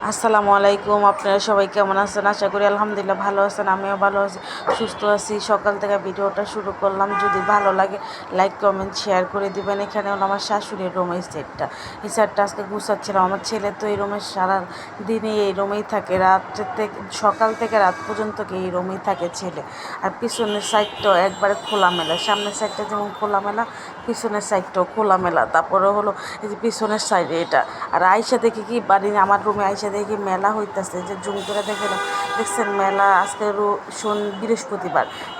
আসসালামু আলাইকুম। আপনারা সবাই কেমন আছেন? আশা করি আলহামদুলিল্লাহ ভালো আছেন। আমিও ভালো আছি, সুস্থ আছি। সকাল থেকে ভিডিওটা শুরু করলাম। যদি ভালো লাগে লাইক কমেন্ট শেয়ার করে দিবেন। এখানে হলো আমার শাশুড়ির রুম, এই সেটটা আজকে গুছাচ্ছিলাম। আমার ছেলে তো এই রুমে সারা দিনই এই রুমেই থাকে, রাত্রে থেকে সকাল থেকে রাত পর্যন্ত এই রুমেই থাকে ছেলে। আর পিছনের সাইডটাও একবারে খোলামেলা, সামনের সাইডটা যেমন খোলামেলা, পিছনের সাইডটাও খোলামেলা। তারপরে হলো এই যে পিছনের সাইডে এটা। আর আয়সা দেখি কি বাড়ি আমার রুমে আয়সা দেখি মেলা হইতেছে, যে জুম করে দেখছেন মেলা। আজকে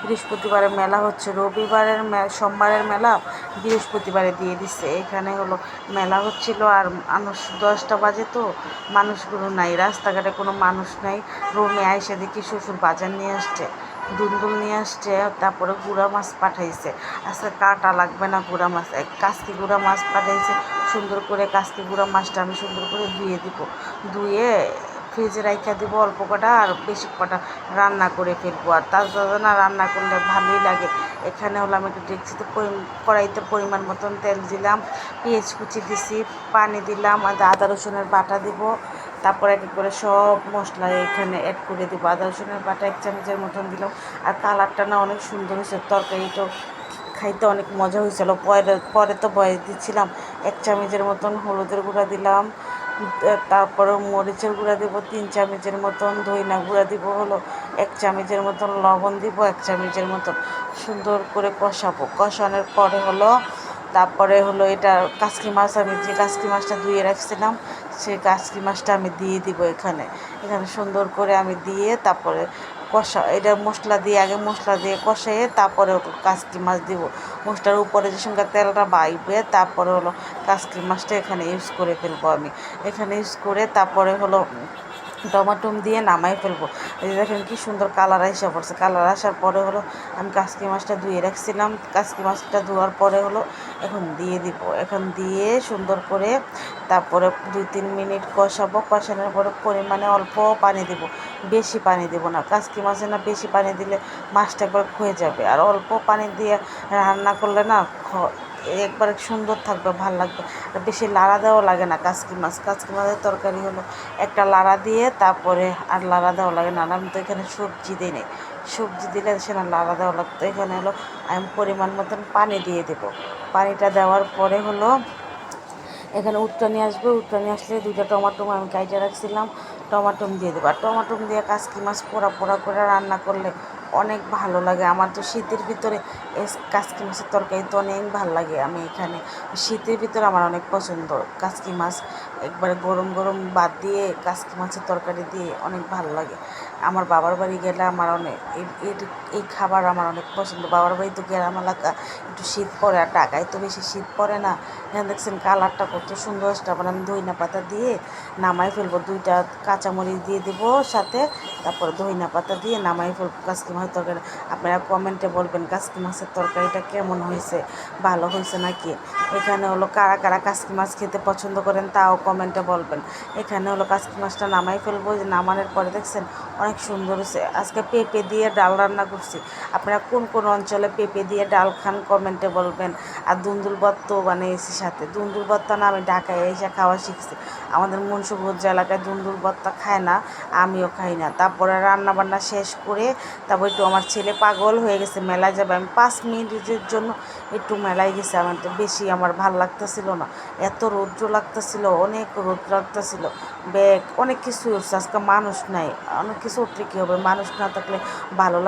বৃহস্পতিবারে মেলা হচ্ছে। রবিবারের সোমবারের মেলা বৃহস্পতিবারে দিয়ে দিচ্ছে। এখানে হলো মেলা হচ্ছিল। আর মানুষ 10টা বাজে তো মানুষগুলো নাই, রাস্তাঘাটে কোনো মানুষ নাই। রুমে আয়সা দেখি শ্বশুর বাজার নিয়ে আসছে, দুন্দুল নিয়ে আসছে, তারপরে গুঁড়া মাছ পাঠাইছে। আজকে কাটা লাগবে না, গুঁড়া মাছ কাস্কি গুঁড়া মাছ পাঠাইছে। সুন্দর করে কাস্কি গুঁড়া মাছটা আমি সুন্দর করে ধুয়ে দিব, ধুয়ে ফ্রিজে রাইখা দিব অল্প কটা, আর বেশি কটা রান্না করে ফেলবো। আর তাজা না রান্না করলে ভালোই লাগে। এখানে হলো আমি একটু ডেকচিতে কড়াইতে পরিমাণ মতন তেল দিলাম, পেঁয়াজ কুচি দিছি, পানি দিলাম, আর আদা রসুনের বাটা দিব। তারপরে এক এক করে সব মশলা এখানে অ্যাড করে দিব। আদা রসুনের বাটা 1 চামচের মতন দিলাম। আর কালারটা না অনেক সুন্দর হয়েছে, তরকারিটাও খাইতে অনেক মজা হয়েছিল। পরে তো বয়স দিচ্ছিলাম। 1 চামচের মতন হলুদের গুঁড়া দিলাম, তারপরে মরিচের গুঁড়া দিব 3 চামচের মতন, ধইনা গুঁড়া দিব হলো 1 চামচের মতন, লবণ দিব 1 চামচের মতন। সুন্দর করে কষাবো। কষানোর পরে তারপরে এটা কাসকি মাছ, আমি যে কাসকি মাছটা ধুয়ে রাখছিলাম সেই কাসকি মাছটা আমি দিয়ে দিব এখানে। সুন্দর করে আমি দিয়ে তারপরে এটা মশলা দিয়ে কষাইয়ে তারপরে কাসকি মাছ দিব। মশলার উপরে যে সঙ্গে তেলটা বাইবে, তারপরে কাসকি মাছটা এখানে ইউজ করে ফেলবো আমি। এখানে ইউজ করে তারপরে টমাটো দিয়ে নামাই ফেলবো। এই যে দেখেন কি সুন্দর কালার এসে পড়ছে। কালার আসার পরে আমি কাসকি মাছটা ধুয়ে রাখছিলাম। কাসকি মাছটা ধোয়ার পরে এখন দিয়ে দিব। এখন দিয়ে সুন্দর করে তারপরে 2-3 মিনিট কষাবো। কষানোর পরে পরিমাণে অল্প পানি দিব, বেশি পানি দেবো না। কাসকি মাছে না বেশি পানি দিলে মাছটা একবার ক্ষয়ে যাবে। আর অল্প পানি দিয়ে রান্না করলে না একবারে সুন্দর থাকবে, ভাল লাগবে। আর বেশি লাড়া দেওয়া লাগে না। কাসকি মাছের তরকারি একটা লাড়া দিয়ে তারপরে আর লাড়া দেওয়া লাগে না। আমি তো এখানে সবজি দিই নাই, সবজি দিলে সে না লাড়া দেওয়া লাগতো। এখানে আমি পরিমাণ মতন পানি দিয়ে দেবো। পানিটা দেওয়ার পরে এখানে উট্টানি আসবে। উট্টানি আসলে 2টা টমাটো আমি কাইটে রাখছিলাম, টমাটো দিয়ে দেবো। আর টমাটো দিয়ে কাসকি মাছ পোড়া পোড়া করে রান্না করলে অনেক ভালো লাগে। আমার তো শীতের ভিতরে কাসকি মাছের তরকারি তো অনেক ভালো লাগে। আমি এখানে শীতের ভিতরে আমার অনেক পছন্দ কাসকি মাছ। একবারে গরম গরম ভাত দিয়ে কাসকি মাছের তরকারি দিয়ে অনেক ভালো লাগে। আমার বাবার বাড়ি গেলে আমার অনেক এই খাবার আমার অনেক পছন্দ। বাবার বাড়ি তো গ্রাম এলাকা, একটু শীত পড়ে। আর ঢাকায় তো বেশি শীত পড়ে না। এখানে দেখছেন কালারটা কত সুন্দর আসছে। আবার আমি ধইনা পাতা দিয়ে নামাই ফেলবো। 2টা কাঁচামরিচ দিয়ে দেবো সাথে, তারপরে ধইনা পাতা দিয়ে নামাই ফেলবো কাসকি মাছের তরকারি। আপনারা কমেন্টে বলবেন কাসকি মাছের তরকারিটা কেমন হয়েছে, ভালো হয়েছে নাকি। এখানে কারা কারা কাসকি মাছ খেতে পছন্দ করেন তাও কমেন্টে বলবেন। এখানে কাসকি মাছটা নামাই ফেলবো। যে নামানোর পরে দেখছেন অনেক সুন্দর হয়েছে। আজকে পেঁপে দিয়ে ডাল রান্না করছি। আপনারা কোন কোন অঞ্চলে পেঁপে দিয়ে ডাল খান কমেন্টে বলবেন। আর দুন্দুল ভর্তাও বানিয়েছি সাথে। দুন্দুল ভর্তা না আমি ঢাকায় এসে খাওয়া শিখছি। আমাদের মুন্সিগঞ্জ এলাকায় দুন্দুল ভর্তা খায় না, আমিও খাই না। তারপরে রান্না বান্না শেষ করে তারপর একটু আমার ছেলে পাগল হয়ে গেছে, মেলায় যাবে। আমি 5 মিনিটের জন্য একটু মেলায় গেছি। আমার তো বেশি আমার ভাল লাগতেছিল না, এত রৌদ্র লাগতেছিল, অনেক রৌদ্র লাগতেছিল। ব্যাগ অনেক কিছু হচ্ছে। আজকে মানুষ নাই, অনেক কিছু উঠলে কী হবে, মানুষ না থাকলে ভালো